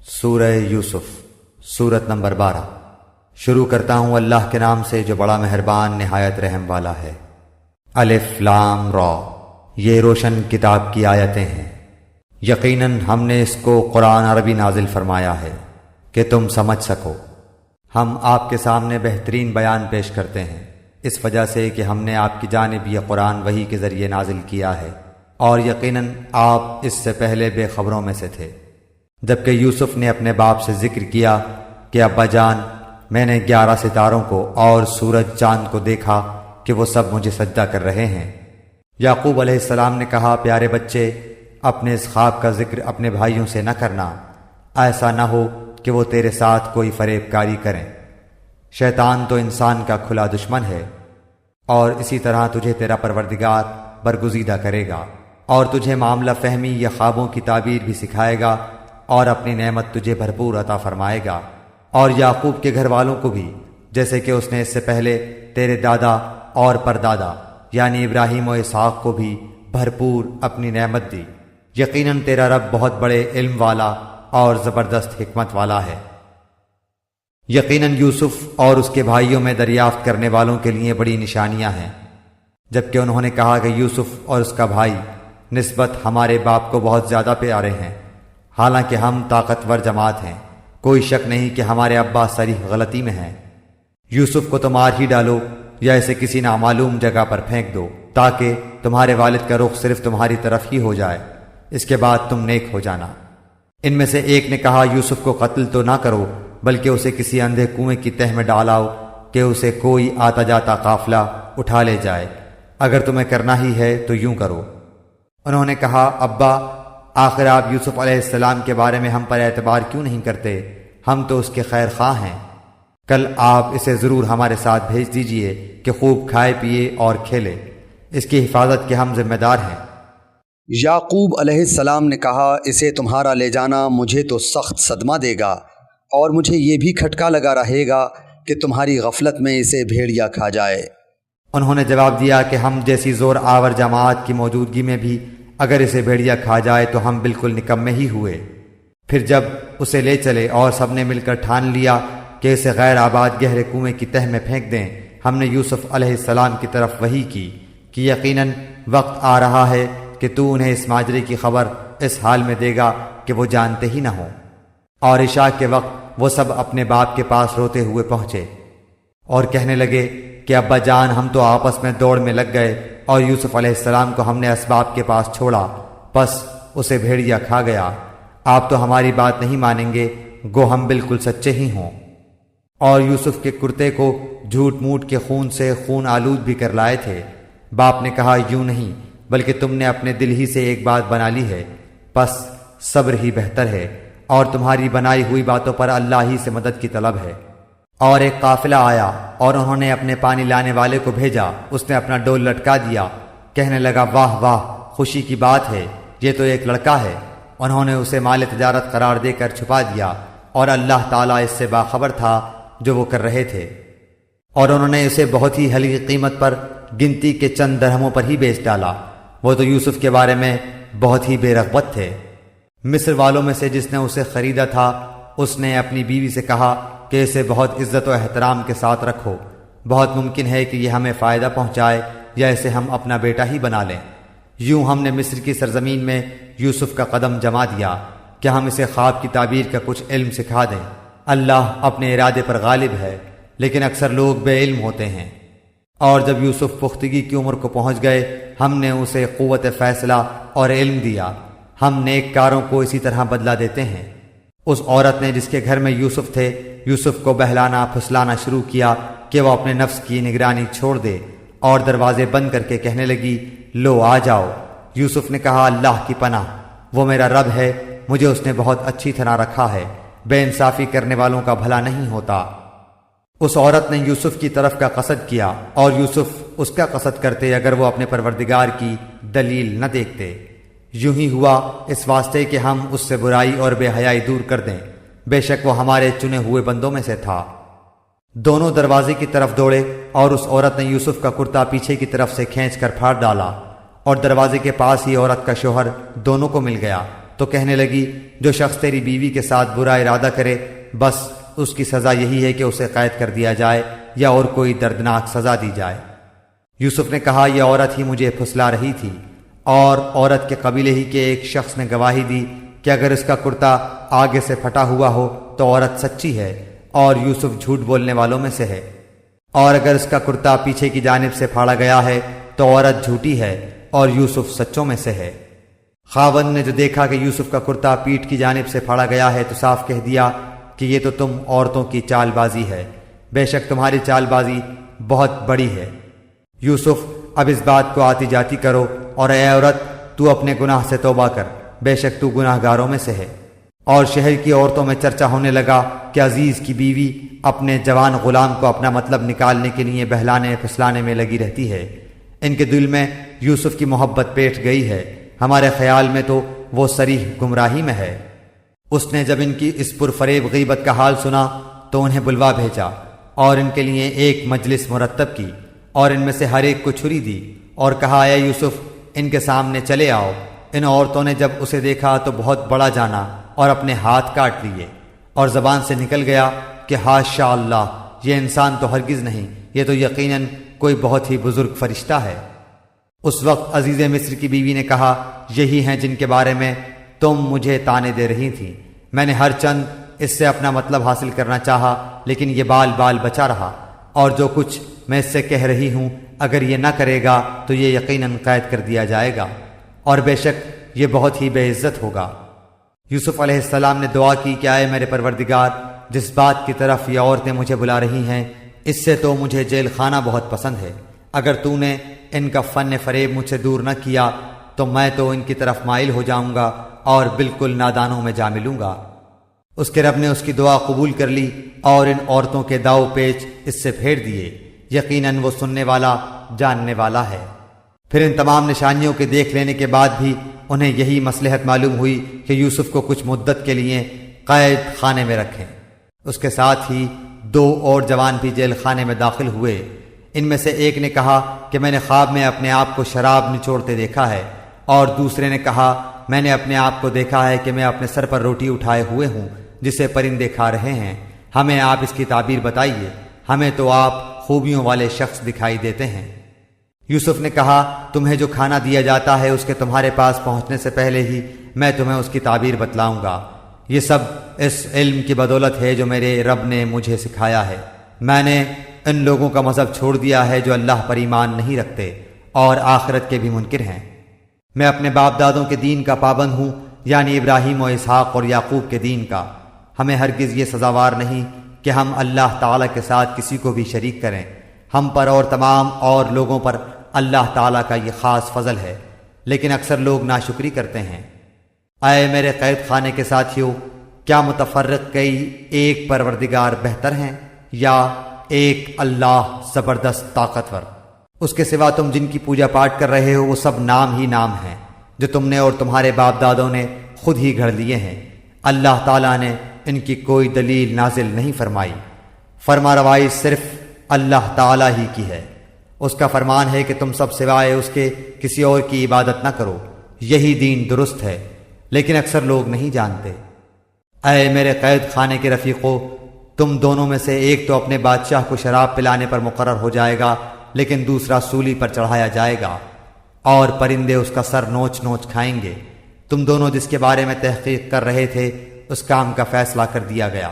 سورہ یوسف سورت نمبر 12۔ شروع کرتا ہوں اللہ کے نام سے جو بڑا مہربان نہایت رحم والا ہے۔ الف لام را، یہ روشن کتاب کی آیتیں ہیں۔ یقیناً ہم نے اس کو قرآن عربی نازل فرمایا ہے کہ تم سمجھ سکو۔ ہم آپ کے سامنے بہترین بیان پیش کرتے ہیں اس وجہ سے کہ ہم نے آپ کی جانب یہ قرآن وحی کے ذریعے نازل کیا ہے، اور یقیناً آپ اس سے پہلے بے خبروں میں سے تھے۔ جبکہ یوسف نے اپنے باپ سے ذکر کیا کہ ابا جان، میں نے 11 ستاروں کو اور سورج چاند کو دیکھا کہ وہ سب مجھے سجدہ کر رہے ہیں۔ یعقوب علیہ السلام نے کہا، پیارے بچے، اپنے اس خواب کا ذکر اپنے بھائیوں سے نہ کرنا، ایسا نہ ہو کہ وہ تیرے ساتھ کوئی فریب کاری کریں۔ شیطان تو انسان کا کھلا دشمن ہے، اور اسی طرح تجھے تیرا پروردگار برگزیدہ کرے گا، اور تجھے معاملہ فہمی یا خوابوں کی تعبیر بھی سکھائے گا، اور اپنی نعمت تجھے بھرپور عطا فرمائے گا، اور یعقوب کے گھر والوں کو بھی، جیسے کہ اس نے اس سے پہلے تیرے دادا اور پردادا یعنی ابراہیم و اسحاق کو بھی بھرپور اپنی نعمت دی۔ یقیناً تیرا رب بہت بڑے علم والا اور زبردست حکمت والا ہے۔ یقیناً یوسف اور اس کے بھائیوں میں دریافت کرنے والوں کے لیے بڑی نشانیاں ہیں۔ جبکہ انہوں نے کہا کہ یوسف اور اس کا بھائی نسبت ہمارے باپ کو بہت زیادہ پیارے ہیں، حالانکہ ہم طاقتور جماعت ہیں، کوئی شک نہیں کہ ہمارے ابا صریح غلطی میں ہیں۔ یوسف کو تو مار ہی ڈالو یا اسے کسی نامعلوم جگہ پر پھینک دو، تاکہ تمہارے والد کا رخ صرف تمہاری طرف ہی ہو جائے، اس کے بعد تم نیک ہو جانا۔ ان میں سے ایک نے کہا، یوسف کو قتل تو نہ کرو، بلکہ اسے کسی اندھے کنویں کی تہ میں ڈالاؤ کہ اسے کوئی آتا جاتا قافلہ اٹھا لے جائے، اگر تمہیں کرنا ہی ہے تو یوں کرو۔ انہوں نے کہا، ابا، آخر آپ یوسف علیہ السلام کے بارے میں ہم پر اعتبار کیوں نہیں کرتے؟ ہم تو اس کے خیر خواہ ہیں۔ کل آپ اسے ضرور ہمارے ساتھ بھیج دیجئے کہ خوب کھائے پیے اور کھیلے، اس کی حفاظت کے ہم ذمہ دار ہیں۔ یعقوب علیہ السلام نے کہا، اسے تمہارا لے جانا مجھے تو سخت صدمہ دے گا، اور مجھے یہ بھی کھٹکا لگا رہے گا کہ تمہاری غفلت میں اسے بھیڑیا کھا جائے۔ انہوں نے جواب دیا کہ ہم جیسی زور آور جماعت کی موجودگی میں بھی اگر اسے بھیڑیا کھا جائے تو ہم بالکل نکمے ہی ہوئے۔ پھر جب اسے لے چلے اور سب نے مل کر ٹھان لیا کہ اسے غیر آباد گہرے کنویں کی تہ میں پھینک دیں، ہم نے یوسف علیہ السلام کی طرف وحی کی کہ یقیناً وقت آ رہا ہے کہ تو انہیں اس ماجرے کی خبر اس حال میں دے گا کہ وہ جانتے ہی نہ ہوں۔ اور عشاء کے وقت وہ سب اپنے باپ کے پاس روتے ہوئے پہنچے اور کہنے لگے کہ ابا جان، ہم تو آپس میں دوڑ میں لگ گئے اور یوسف علیہ السلام کو ہم نے اسباب کے پاس چھوڑا، بس اسے بھیڑیا کھا گیا۔ آپ تو ہماری بات نہیں مانیں گے، گو ہم بالکل سچے ہی ہوں۔ اور یوسف کے کرتے کو جھوٹ موٹ کے خون سے خون آلود بھی کر لائے تھے۔ باپ نے کہا، یوں نہیں، بلکہ تم نے اپنے دل ہی سے ایک بات بنا لی ہے، بس صبر ہی بہتر ہے، اور تمہاری بنائی ہوئی باتوں پر اللہ ہی سے مدد کی طلب ہے۔ اور ایک قافلہ آیا اور انہوں نے اپنے پانی لانے والے کو بھیجا، اس نے اپنا ڈول لٹکا دیا، کہنے لگا، واہ واہ، خوشی کی بات ہے، یہ تو ایک لڑکا ہے۔ انہوں نے اسے مال تجارت قرار دے کر چھپا دیا، اور اللہ تعالیٰ اس سے باخبر تھا جو وہ کر رہے تھے، اور انہوں نے اسے بہت ہی ہلکی قیمت پر گنتی کے چند درہموں پر ہی بیچ ڈالا۔ وہ تو یوسف کے بارے میں بہت ہی بے رغبت تھے۔ مصر والوں میں سے جس نے اسے خریدا تھا، اس نے اپنی بیوی سے کہا کہ اسے بہت عزت و احترام کے ساتھ رکھو، بہت ممکن ہے کہ یہ ہمیں فائدہ پہنچائے یا اسے ہم اپنا بیٹا ہی بنا لیں۔ یوں ہم نے مصر کی سرزمین میں یوسف کا قدم جما دیا کہ ہم اسے خواب کی تعبیر کا کچھ علم سکھا دیں۔ اللہ اپنے ارادے پر غالب ہے، لیکن اکثر لوگ بے علم ہوتے ہیں۔ اور جب یوسف پختگی کی عمر کو پہنچ گئے، ہم نے اسے قوت فیصلہ اور علم دیا۔ ہم نیک کاروں کو اسی طرح بدلہ دیتے ہیں۔ اس عورت نے جس کے گھر میں یوسف تھے، یوسف کو بہلانا پھسلانا شروع کیا کہ وہ اپنے نفس کی نگرانی چھوڑ دے، اور دروازے بند کر کے کہنے لگی، لو آ جاؤ۔ یوسف نے کہا، اللہ کی پناہ، وہ میرا رب ہے، مجھے اس نے بہت اچھی طرح رکھا ہے، بے انصافی کرنے والوں کا بھلا نہیں ہوتا۔ اس عورت نے یوسف کی طرف کا قصد کیا، اور یوسف اس کا قصد کرتے اگر وہ اپنے پروردگار کی دلیل نہ دیکھتے۔ یوں ہی ہوا اس واسطے کہ ہم اس سے برائی اور بے حیائی دور کر دیں، بے شک وہ ہمارے چنے ہوئے بندوں میں سے تھا۔ دونوں دروازے کی طرف دوڑے، اور اس عورت نے یوسف کا کرتا پیچھے کی طرف سے کھینچ کر پھاڑ ڈالا، اور دروازے کے پاس ہی عورت کا شوہر دونوں کو مل گیا۔ تو کہنے لگی جو شخص تیری بیوی کے ساتھ برا ارادہ کرے بس اس کی سزا یہی ہے کہ اسے قید کر دیا جائے یا اور کوئی دردناک سزا دی جائے۔ یوسف نے کہا یہ عورت ہی مجھے پھسلا رہی تھی، اور عورت کے قبیلے ہی کے ایک شخص نے گواہی دی کہ اگر اس کا کرتا آگے سے پھٹا ہوا ہو تو عورت سچی ہے اور یوسف جھوٹ بولنے والوں میں سے ہے، اور اگر اس کا کرتا پیچھے کی جانب سے پھاڑا گیا ہے تو عورت جھوٹی ہے اور یوسف سچوں میں سے ہے۔ خاوند نے جو دیکھا کہ یوسف کا کرتا پیٹھ کی جانب سے پھاڑا گیا ہے تو صاف کہہ دیا کہ یہ تو تم عورتوں کی چال بازی ہے، بے شک تمہاری چال بازی بہت بڑی ہے۔ یوسف اب اس بات کو آتی جاتی کرو، اور اے عورت تو اپنے گناہ سے توبہ کر، بے شک تو گناہ گاروں میں سے ہے۔ اور شہر کی عورتوں میں چرچا ہونے لگا کہ عزیز کی بیوی اپنے جوان غلام کو اپنا مطلب نکالنے کے لیے بہلانے پھسلانے میں لگی رہتی ہے۔ ان کے دل میں یوسف کی محبت بیٹھ گئی ہے، ہمارے خیال میں تو وہ صریح گمراہی میں ہے۔ اس نے جب ان کی اس پرفریب غیبت کا حال سنا تو انہیں بلوا بھیجا اور ان کے لیے ایک مجلس مرتب کی، اور ان میں سے ہر ایک کو چھری دی اور کہا اے یوسف ان کے سامنے چلے آؤ۔ ان عورتوں نے جب اسے دیکھا تو بہت بڑا جانا اور اپنے ہاتھ کاٹ لیے، اور زبان سے نکل گیا کہ حاشا اللہ، یہ انسان تو ہرگز نہیں، یہ تو یقیناً کوئی بہت ہی بزرگ فرشتہ ہے۔ اس وقت عزیز مصر کی بیوی نے کہا یہی ہیں جن کے بارے میں تم مجھے تانے دے رہی تھی، میں نے ہر چند اس سے اپنا مطلب حاصل کرنا چاہا لیکن یہ بال بال بچا رہا، اور جو کچھ میں اس سے کہہ رہی ہوں اگر یہ نہ کرے گا تو یہ یقیناً قید کر دیا جائے گا، اور بے شک یہ بہت ہی بے عزت ہوگا۔ یوسف علیہ السلام نے دعا کی کہ اے میرے پروردگار، جس بات کی طرف یہ عورتیں مجھے بلا رہی ہیں اس سے تو مجھے جیل خانہ بہت پسند ہے، اگر تو نے ان کا فن فریب مجھ سے دور نہ کیا تو میں تو ان کی طرف مائل ہو جاؤں گا اور بالکل نادانوں میں جا ملوں گا۔ اس کے رب نے اس کی دعا قبول کر لی اور ان عورتوں کے داؤ پیچ اس سے پھیر دیے، یقیناً وہ سننے والا جاننے والا ہے۔ پھر ان تمام نشانیوں کے دیکھ لینے کے بعد بھی انہیں یہی مصلحت معلوم ہوئی کہ یوسف کو کچھ مدت کے لیے قید خانے میں رکھیں۔ اس کے ساتھ ہی 2 اور جوان بھی جیل خانے میں داخل ہوئے۔ ان میں سے ایک نے کہا کہ میں نے خواب میں اپنے آپ کو شراب نچوڑتے دیکھا ہے، اور دوسرے نے کہا میں نے اپنے آپ کو دیکھا ہے کہ میں اپنے سر پر روٹی اٹھائے ہوئے ہوں جسے پرندے کھا رہے ہیں، ہمیں آپ اس کی تعبیر بتائیے، ہمیں تو آپ خوبیوں والے شخص دکھائی دیتے ہیں۔ یوسف نے کہا تمہیں جو کھانا دیا جاتا ہے اس کے تمہارے پاس پہنچنے سے پہلے ہی میں تمہیں اس کی تعبیر بتلاؤں گا، یہ سب اس علم کی بدولت ہے جو میرے رب نے مجھے سکھایا ہے۔ میں نے ان لوگوں کا مذہب چھوڑ دیا ہے جو اللہ پر ایمان نہیں رکھتے اور آخرت کے بھی منکر ہیں۔ میں اپنے باپ دادوں کے دین کا پابند ہوں، یعنی ابراہیم و اسحاق اور یعقوب کے دین کا۔ ہمیں ہرگز یہ سزاوار نہیں کہ ہم اللہ تعالیٰ کے ساتھ کسی کو بھی شریک کریں، ہم پر اور تمام اور لوگوں پر اللہ تعالیٰ کا یہ خاص فضل ہے، لیکن اکثر لوگ ناشکری کرتے ہیں۔ اے میرے قید خانے کے ساتھیوں، کیا متفرق کئی ایک پروردگار بہتر ہیں یا ایک اللہ زبردست طاقتور؟ اس کے سوا تم جن کی پوجا پاٹ کر رہے ہو وہ سب نام ہی نام ہیں جو تم نے اور تمہارے باپ دادوں نے خود ہی گھڑ لیے ہیں، اللہ تعالیٰ نے ان کی کوئی دلیل نازل نہیں فرمائی۔ فرما روائی صرف اللہ تعالیٰ ہی کی ہے، اس کا فرمان ہے کہ تم سب سوائے اس کے کسی اور کی عبادت نہ کرو، یہی دین درست ہے، لیکن اکثر لوگ نہیں جانتے۔ اے میرے قید خانے کے رفیقو، تم دونوں میں سے ایک تو اپنے بادشاہ کو شراب پلانے پر مقرر ہو جائے گا لیکن دوسرا سولی پر چڑھایا جائے گا اور پرندے اس کا سر نوچ نوچ کھائیں گے۔ تم دونوں جس کے بارے میں تحقیق کر رہے تھے اس کام کا فیصلہ کر دیا گیا،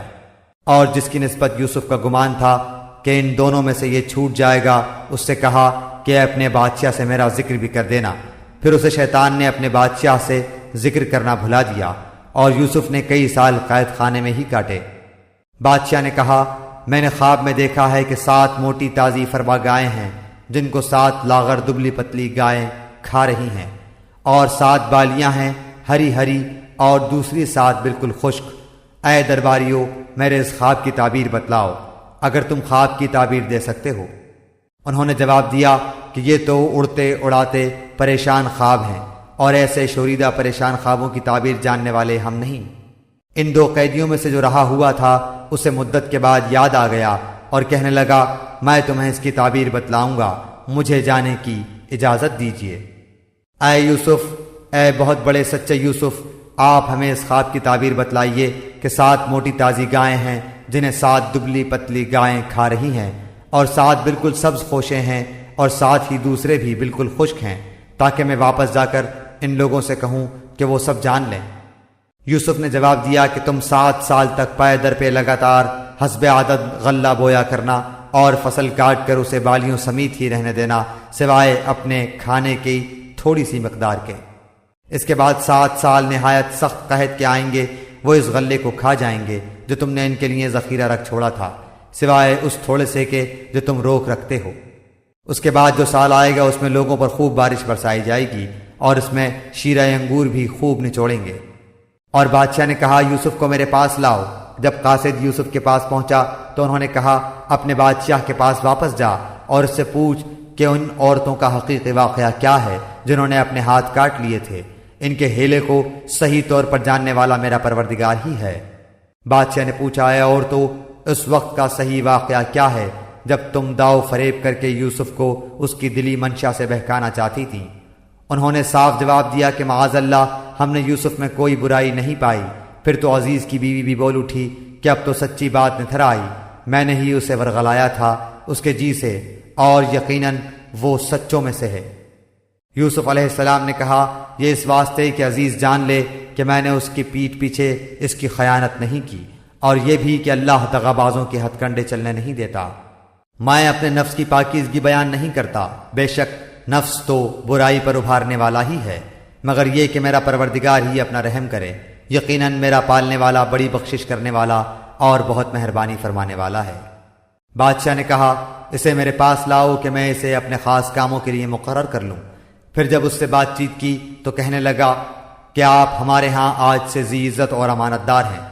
اور جس کی نسبت یوسف کا گمان تھا کہ ان دونوں میں سے یہ چھوٹ جائے گا اس سے کہا کہ اپنے بادشاہ سے میرا ذکر بھی کر دینا۔ پھر اسے شیطان نے اپنے بادشاہ سے ذکر کرنا بھلا دیا اور یوسف نے کئی سال قید خانے میں ہی کاٹے۔ بادشاہ نے کہا میں نے خواب میں دیکھا ہے کہ 7 موٹی تازی فربا گائیں ہیں جن کو 7 لاغر دبلی پتلی گائیں کھا رہی ہیں، اور 7 بالیاں ہیں ہری ہری اور دوسری 7 بالکل خشک۔ اے درباریوں، میرے اس خواب کی تعبیر بتلاؤ اگر تم خواب کی تعبیر دے سکتے ہو۔ انہوں نے جواب دیا کہ یہ تو اڑتے اڑاتے پریشان خواب ہیں، اور ایسے شوریدہ پریشان خوابوں کی تعبیر جاننے والے ہم نہیں۔ ان 2 قیدیوں میں سے جو رہا ہوا تھا اسے مدت کے بعد یاد آ گیا اور کہنے لگا میں تمہیں اس کی تعبیر بتلاؤں گا، مجھے جانے کی اجازت دیجیے۔ اے یوسف، اے بہت بڑے سچے یوسف، آپ ہمیں اس خواب کی تعبیر بتلائیے کہ 7 موٹی تازی گائیں ہیں جنہیں 7 دبلی پتلی گائیں کھا رہی ہیں، اور 7 بالکل سبز خوشیں ہیں، اور 7 ہی دوسرے بھی بالکل خشک ہیں، تاکہ میں واپس جا کر ان لوگوں سے کہوں کہ وہ سب جان لیں۔ یوسف نے جواب دیا کہ تم 7 سال تک پائے در پہ لگاتار حسب عادت غلہ بویا کرنا اور فصل کاٹ کر اسے بالیوں سمیت ہی رہنے دینا، سوائے اپنے کھانے کی تھوڑی سی مقدار کے۔ اس کے بعد 7 سال نہایت سخت قحط کے آئیں گے، وہ اس غلے کو کھا جائیں گے جو تم نے ان کے لیے ذخیرہ رکھ چھوڑا تھا، سوائے اس تھوڑے سے کے جو تم روک رکھتے ہو۔ اس کے بعد جو سال آئے گا اس میں لوگوں پر خوب بارش برسائی جائے گی، اور اس میں شیرہ انگور بھی خوب نچوڑیں گے۔ اور بادشاہ نے کہا یوسف کو میرے پاس لاؤ۔ جب قاصد یوسف کے پاس پہنچا تو انہوں نے کہا اپنے بادشاہ کے پاس واپس جا اور اس سے پوچھ کہ ان عورتوں کا حقیقی واقعہ کیا ہے جنہوں نے اپنے ہاتھ کاٹ لیے تھے۔ ان کے ہیلے کو صحیح طور پر جاننے والا میرا پروردگار ہی ہے۔ بادشاہ نے پوچھا ہے عورتوں، اس وقت کا صحیح واقعہ کیا ہے جب تم داؤ فریب کر کے یوسف کو اس کی دلی منشا سے بہکانا چاہتی تھیں؟ انہوں نے صاف جواب دیا کہ معاذ اللہ، ہم نے یوسف میں کوئی برائی نہیں پائی۔ پھر تو عزیز کی بیوی بھی بول اٹھی کہ اب تو سچی بات نتھر آئی، میں نے ہی اسے ورغلایا تھا اس کے جی سے، اور یقیناً وہ سچوں میں سے ہے۔ یوسف علیہ السلام نے کہا یہ اس واسطے کہ عزیز جان لے کہ میں نے اس کی پیٹھ پیچھے اس کی خیانت نہیں کی، اور یہ بھی کہ اللہ دغا بازوں کے ہتھ کنڈے چلنے نہیں دیتا۔ میں اپنے نفس کی پاکیزگی بیان نہیں کرتا، بے شک نفس تو برائی پر ابھارنے والا ہی ہے، مگر یہ کہ میرا پروردگار ہی اپنا رحم کرے، یقیناً میرا پالنے والا بڑی بخشش کرنے والا اور بہت مہربانی فرمانے والا ہے۔ بادشاہ نے کہا اسے میرے پاس لاؤ کہ میں اسے اپنے خاص کاموں کے لیے مقرر کر لوں۔ پھر جب اس سے بات چیت کی تو کہنے لگا کہ آپ ہمارے ہاں آج سے ذی عزت اور امانت دار ہیں۔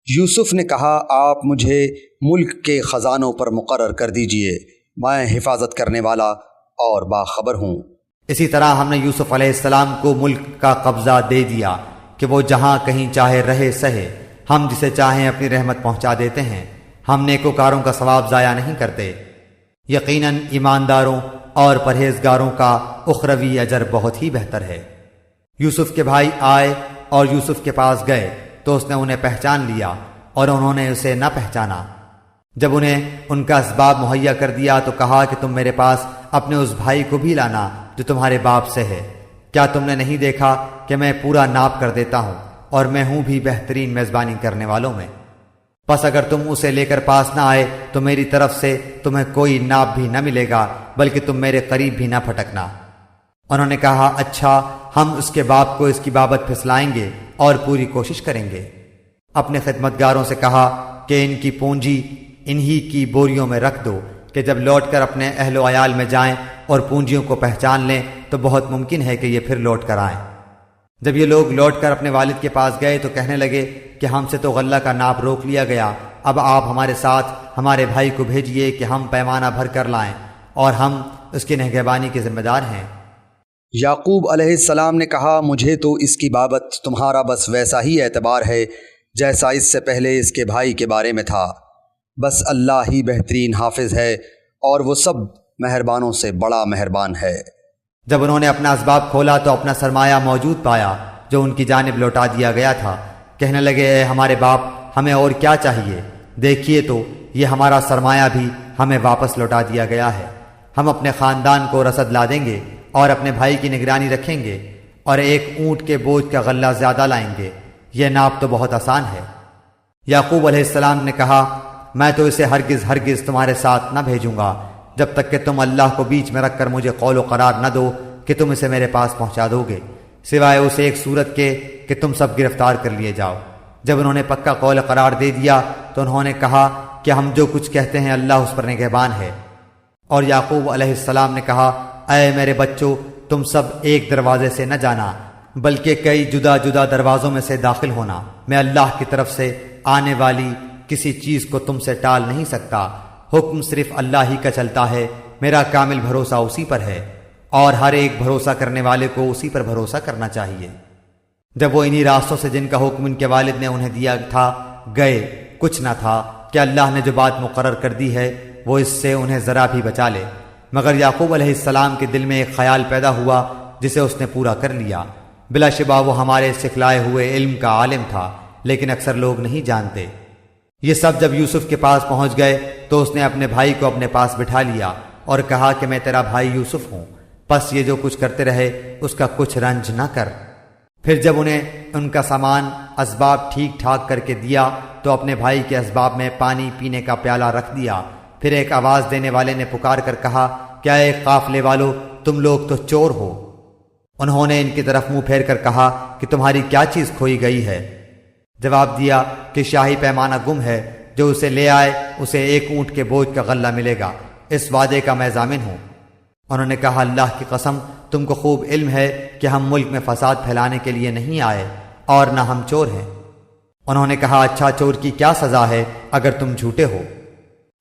یوسف نے کہا آپ مجھے ملک کے خزانوں پر مقرر کر دیجئے، میں حفاظت کرنے والا اور باخبر ہوں۔ اسی طرح ہم نے یوسف علیہ السلام کو ملک کا قبضہ دے دیا کہ وہ جہاں کہیں چاہے رہے سہے، ہم جسے چاہیں اپنی رحمت پہنچا دیتے ہیں، ہم نیکوکاروں کا ثواب ضائع نہیں کرتے۔ یقیناً ایمانداروں اور پرہیزگاروں کا اخروی اجر بہت ہی بہتر ہے۔ یوسف کے بھائی آئے اور یوسف کے پاس گئے تو اس نے انہیں پہچان لیا اور انہوں نے اسے نہ پہچانا۔ جب انہیں ان کا اسباب مہیا کر دیا تو کہا کہ تم میرے پاس اپنے اس بھائی کو بھی لانا جو تمہارے باپ سے ہے۔ کیا تم نے نہیں دیکھا کہ میں پورا ناپ کر دیتا ہوں اور میں ہوں بھی بہترین میزبانی کرنے والوں میں؟ بس اگر تم اسے لے کر پاس نہ آئے تو میری طرف سے تمہیں کوئی ناپ بھی نہ ملے گا، بلکہ تم میرے قریب بھی نہ پھٹکنا۔ انہوں نے کہا اچھا، ہم اس کے باپ کو اس کی بابت پھسلائیں گے اور پوری کوشش کریں گے۔ اپنے خدمتگاروں سے کہا کہ ان کی پونجی انہی کی بوریوں میں رکھ دو کہ جب لوٹ کر اپنے اہل و عیال میں جائیں اور پونجیوں کو پہچان لیں تو بہت ممکن ہے کہ یہ پھر لوٹ کر آئیں۔ جب یہ لوگ لوٹ کر اپنے والد کے پاس گئے تو کہنے لگے کہ ہم سے تو غلہ کا ناپ روک لیا گیا، اب آپ ہمارے ساتھ ہمارے بھائی کو بھیجیے کہ ہم پیمانہ بھر کر لائیں، اور ہم اس کی نگہبانی کے ذمہ دار ہیں۔ یعقوب علیہ السلام نے کہا مجھے تو اس کی بابت تمہارا بس ویسا ہی اعتبار ہے جیسا اس سے پہلے اس کے بھائی کے بارے میں تھا، بس اللہ ہی بہترین حافظ ہے اور وہ سب مہربانوں سے بڑا مہربان ہے۔ جب انہوں نے اپنا اسباب کھولا تو اپنا سرمایہ موجود پایا جو ان کی جانب لوٹا دیا گیا تھا۔ کہنے لگے اے ہمارے باپ، ہمیں اور کیا چاہیے؟ دیکھیے تو یہ ہمارا سرمایہ بھی ہمیں واپس لوٹا دیا گیا ہے۔ ہم اپنے خاندان کو رسد لا دیں گے اور اپنے بھائی کی نگرانی رکھیں گے، اور ایک اونٹ کے بوجھ کا غلہ زیادہ لائیں گے، یہ ناپ تو بہت آسان ہے۔ یعقوب علیہ السلام نے کہا میں تو اسے ہرگز تمہارے ساتھ نہ بھیجوں گا جب تک کہ تم اللہ کو بیچ میں رکھ کر مجھے قول و قرار نہ دو کہ تم اسے میرے پاس پہنچا دو گے، سوائے اسے ایک صورت کے کہ تم سب گرفتار کر لیے جاؤ۔ جب انہوں نے پکا قول قرار دے دیا تو انہوں نے کہا کہ ہم جو کچھ کہتے ہیں اللہ اس پر نگہبان ہے۔ اور یعقوب علیہ السلام نے کہا اے میرے بچوں، تم سب ایک دروازے سے نہ جانا بلکہ کئی جدا جدا دروازوں میں سے داخل ہونا، میں اللہ کی طرف سے آنے والی کسی چیز کو تم سے ٹال نہیں سکتا، حکم صرف اللہ ہی کا چلتا ہے، میرا کامل بھروسہ اسی پر ہے، اور ہر ایک بھروسہ کرنے والے کو اسی پر بھروسہ کرنا چاہیے۔ جب وہ انہی راستوں سے جن کا حکم ان کے والد نے انہیں دیا تھا گئے، کچھ نہ تھا کہ اللہ نے جو بات مقرر کر دی ہے وہ اس سے انہیں ذرا بھی بچا لے، مگر یعقوب علیہ السلام کے دل میں ایک خیال پیدا ہوا جسے اس نے پورا کر لیا۔ بلا شبہ وہ ہمارے سکھلائے ہوئے علم کا عالم تھا، لیکن اکثر لوگ نہیں جانتے۔ یہ سب جب یوسف کے پاس پہنچ گئے تو اس نے اپنے بھائی کو اپنے پاس بٹھا لیا اور کہا کہ میں تیرا بھائی یوسف ہوں، پس یہ جو کچھ کرتے رہے اس کا کچھ رنج نہ کر۔ پھر جب انہیں ان کا سامان اسباب ٹھیک ٹھاک کر کے دیا تو اپنے بھائی کے اسباب میں پانی پینے کا پیالہ رکھ دیا۔ پھر ایک آواز دینے والے نے پکار کر کہا، کیا اے قافلے والو، تم لوگ تو چور ہو۔ انہوں نے ان کی طرف منہ پھیر کر کہا کہ تمہاری کیا چیز کھوئی گئی ہے؟ جواب دیا کہ شاہی پیمانہ گم ہے، جو اسے لے آئے اسے 1 اونٹ کے بوجھ کا غلہ ملے گا، اس وعدے کا میں ضامن ہوں۔ انہوں نے کہا، اللہ کی قسم، تم کو خوب علم ہے کہ ہم ملک میں فساد پھیلانے کے لیے نہیں آئے اور نہ ہم چور ہیں۔ انہوں نے کہا، اچھا چور کی کیا سزا ہے اگر تم جھوٹے ہو؟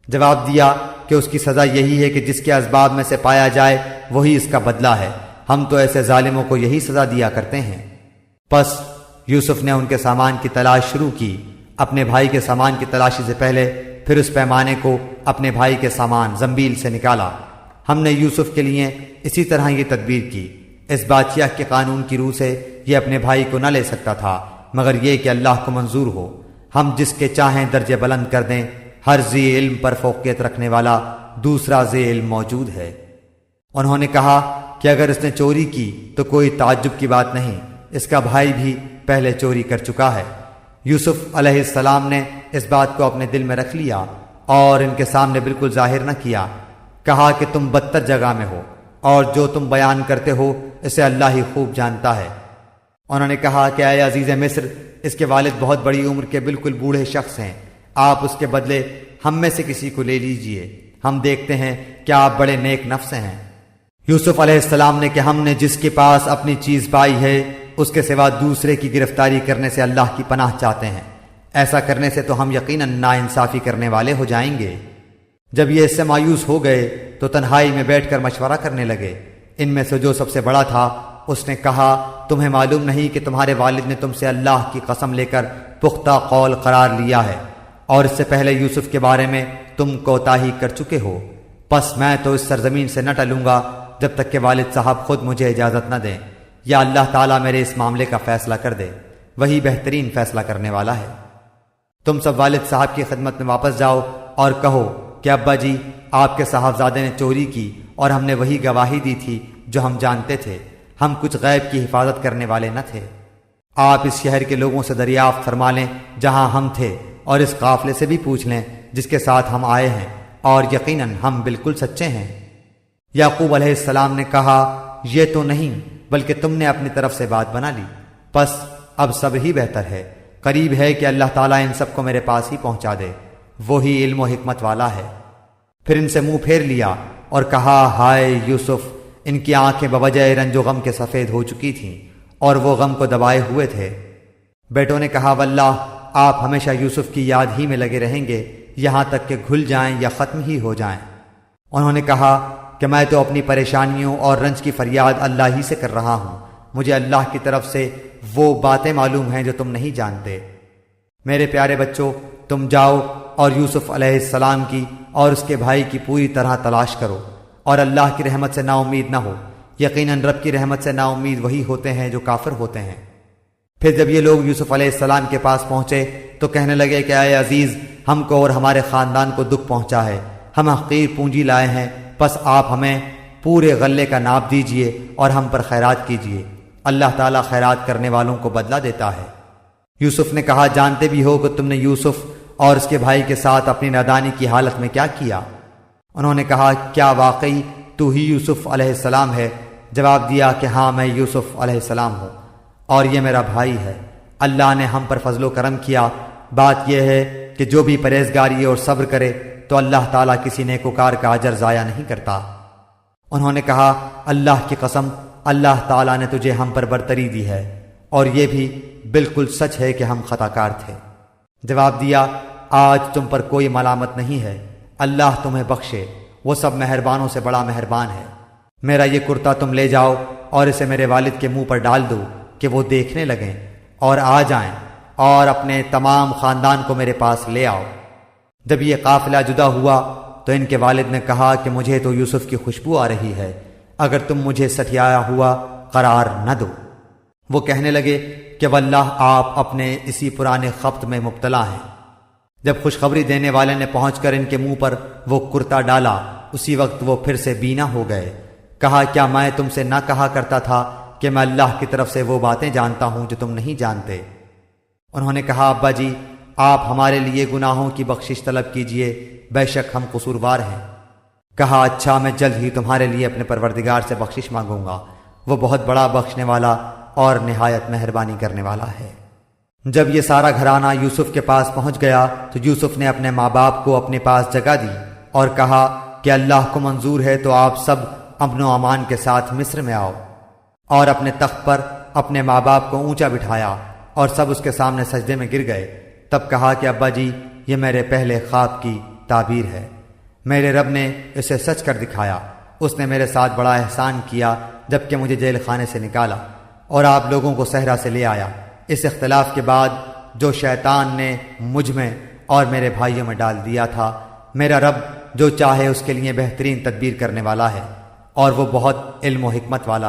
جواب دیا کہ اس کی سزا یہی ہے کہ جس کے اسباب میں سے پایا جائے وہی اس کا بدلہ ہے، ہم تو ایسے ظالموں کو یہی سزا دیا کرتے ہیں۔ پس یوسف نے ان کے سامان کی تلاش شروع کی، اپنے بھائی کے سامان کی تلاشی سے پہلے، پھر اس پیمانے کو اپنے بھائی کے سامان زنبیل سے نکالا۔ ہم نے یوسف کے لیے اسی طرح یہ تدبیر کی، اس بادشاہ کے قانون کی روح سے یہ اپنے بھائی کو نہ لے سکتا تھا مگر یہ کہ اللہ کو منظور ہو۔ ہم جس کے چاہیں درجے بلند کر دیں، ہر ذی علم پر فوقیت رکھنے والا دوسرا ذی علم موجود ہے۔ انہوں نے کہا کہ اگر اس نے چوری کی تو کوئی تعجب کی بات نہیں، اس کا بھائی بھی پہلے چوری کر چکا ہے۔ یوسف علیہ السلام نے اس بات کو اپنے دل میں رکھ لیا اور ان کے سامنے بالکل ظاہر نہ کیا۔ کہا کہ تم بدتر جگہ میں ہو اور جو تم بیان کرتے ہو اسے اللہ ہی خوب جانتا ہے۔ انہوں نے کہا کہ اے عزیز مصر، اس کے والد بہت بڑی عمر کے بالکل بوڑھے شخص ہیں، آپ اس کے بدلے ہم میں سے کسی کو لے لیجئے، ہم دیکھتے ہیں کہ آپ بڑے نیک نفس ہیں۔ یوسف علیہ السلام نے کہ ہم نے جس کے پاس اپنی چیز پائی ہے اس کے سوا دوسرے کی گرفتاری کرنے سے اللہ کی پناہ چاہتے ہیں، ایسا کرنے سے تو ہم یقیناً ناانصافی کرنے والے ہو جائیں گے۔ جب یہ اس سے مایوس ہو گئے تو تنہائی میں بیٹھ کر مشورہ کرنے لگے۔ ان میں سے جو سب سے بڑا تھا اس نے کہا، تمہیں معلوم نہیں کہ تمہارے والد نے تم سے اللہ کی قسم لے کر پختہ قول قرار لیا ہے اور اس سے پہلے یوسف کے بارے میں تم کوتاہی کر چکے ہو، پس میں تو اس سرزمین سے نہ ٹلوں گا جب تک کہ والد صاحب خود مجھے اجازت نہ دیں، یا اللہ تعالیٰ میرے اس معاملے کا فیصلہ کر دے، وہی بہترین فیصلہ کرنے والا ہے۔ تم سب والد صاحب کی خدمت میں واپس جاؤ اور کہو کہ ابا جی، آپ کے صاحبزادے نے چوری کی اور ہم نے وہی گواہی دی تھی جو ہم جانتے تھے، ہم کچھ غیب کی حفاظت کرنے والے نہ تھے۔ آپ اس شہر کے لوگوں سے دریافت فرما لیں جہاں ہم تھے اور اس قافلے سے بھی پوچھ لیں جس کے ساتھ ہم آئے ہیں، اور یقیناً ہم بالکل سچے ہیں۔ یعقوب علیہ السلام نے کہا، یہ تو نہیں بلکہ تم نے اپنی طرف سے بات بنا لی، پس اب سب ہی بہتر ہے، قریب ہے کہ اللہ تعالیٰ ان سب کو میرے پاس ہی پہنچا دے، وہی علم و حکمت والا ہے۔ پھر ان سے منہ پھیر لیا اور کہا، ہائے یوسف، ان کی آنکھیں بوجہ رنج و غم کے سفید ہو چکی تھیں اور وہ غم کو دبائے ہوئے تھے۔ بیٹوں نے کہا، واللہ آپ ہمیشہ یوسف کی یاد ہی میں لگے رہیں گے یہاں تک کہ گھل جائیں یا ختم ہی ہو جائیں۔ انہوں نے کہا کہ میں تو اپنی پریشانیوں اور رنج کی فریاد اللہ ہی سے کر رہا ہوں، مجھے اللہ کی طرف سے وہ باتیں معلوم ہیں جو تم نہیں جانتے۔ میرے پیارے بچوں، تم جاؤ اور یوسف علیہ السلام کی اور اس کے بھائی کی پوری طرح تلاش کرو اور اللہ کی رحمت سے نا امید نہ ہو، یقیناً رب کی رحمت سے نا امید وہی ہوتے ہیں جو کافر ہوتے ہیں۔ پھر جب یہ لوگ یوسف علیہ السلام کے پاس پہنچے تو کہنے لگے کہ اے عزیز، ہم کو اور ہمارے خاندان کو دکھ پہنچا ہے، ہم حقیر پونجی لائے ہیں، پس آپ ہمیں پورے غلے کا ناپ دیجئے اور ہم پر خیرات کیجئے، اللہ تعالیٰ خیرات کرنے والوں کو بدلہ دیتا ہے۔ یوسف نے کہا، جانتے بھی ہو کہ تم نے یوسف اور اس کے بھائی کے ساتھ اپنی نادانی کی حالت میں کیا کیا؟ انہوں نے کہا، کیا واقعی تو ہی یوسف علیہ السلام ہے؟ جواب دیا کہ ہاں، میں یوسف علیہ السلام ہوں اور یہ میرا بھائی ہے، اللہ نے ہم پر فضل و کرم کیا۔ بات یہ ہے کہ جو بھی پرہیزگاری اور صبر کرے تو اللہ تعالیٰ کسی نیکوکار کا اجر ضائع نہیں کرتا۔ انہوں نے کہا، اللہ کی قسم، اللہ تعالیٰ نے تجھے ہم پر برتری دی ہے اور یہ بھی بالکل سچ ہے کہ ہم خطا کار تھے۔ جواب دیا، آج تم پر کوئی ملامت نہیں ہے، اللہ تمہیں بخشے، وہ سب مہربانوں سے بڑا مہربان ہے۔ میرا یہ کرتا تم لے جاؤ اور اسے میرے والد کے منہ پر ڈال دو کہ وہ دیکھنے لگیں اور آ جائیں اور اپنے تمام خاندان کو میرے پاس لے آؤ۔ جب یہ قافلہ جدا ہوا تو ان کے والد نے کہا کہ مجھے تو یوسف کی خوشبو آ رہی ہے، اگر تم مجھے سٹھیایا ہوا قرار نہ دو۔ وہ کہنے لگے کہ واللہ آپ اپنے اسی پرانے خبط میں مبتلا ہیں۔ جب خوشخبری دینے والے نے پہنچ کر ان کے منہ پر وہ کرتا ڈالا، اسی وقت وہ پھر سے بینا ہو گئے۔ کہا کیا میں تم سے نہ کہا کرتا تھا کہ میں اللہ کی طرف سے وہ باتیں جانتا ہوں جو تم نہیں جانتے؟ انہوں نے کہا ابا جی آپ ہمارے لیے گناہوں کی بخشش طلب کیجئے، بے شک ہم قصوروار ہیں۔ کہا اچھا میں جلد ہی تمہارے لیے اپنے پروردگار سے بخشش مانگوں گا، وہ بہت بڑا بخشنے والا اور نہایت مہربانی کرنے والا ہے۔ جب یہ سارا گھرانہ یوسف کے پاس پہنچ گیا تو یوسف نے اپنے ماں باپ کو اپنے پاس جگہ دی اور کہا کہ اللہ کو منظور ہے تو آپ سب امن و امان کے ساتھ مصر میں آؤ، اور اپنے تخت پر اپنے ماں باپ کو اونچا بٹھایا اور سب اس کے سامنے سجدے میں گر گئے۔ تب کہا کہ ابا جی یہ میرے پہلے خواب کی تعبیر ہے، میرے رب نے اسے سچ کر دکھایا، اس نے میرے ساتھ بڑا احسان کیا جبکہ مجھے جیل خانے سے نکالا اور آپ لوگوں کو صحرا سے لے آیا۔ اس اختلاف کے بعد جو شیطان نے مجھ میں اور میرے بھائیوں میں ڈال دیا تھا، میرا رب جو چاہے اس کے لیے بہترین تدبیر کرنے والا ہے اور وہ بہت علم و حکمت والا ہے۔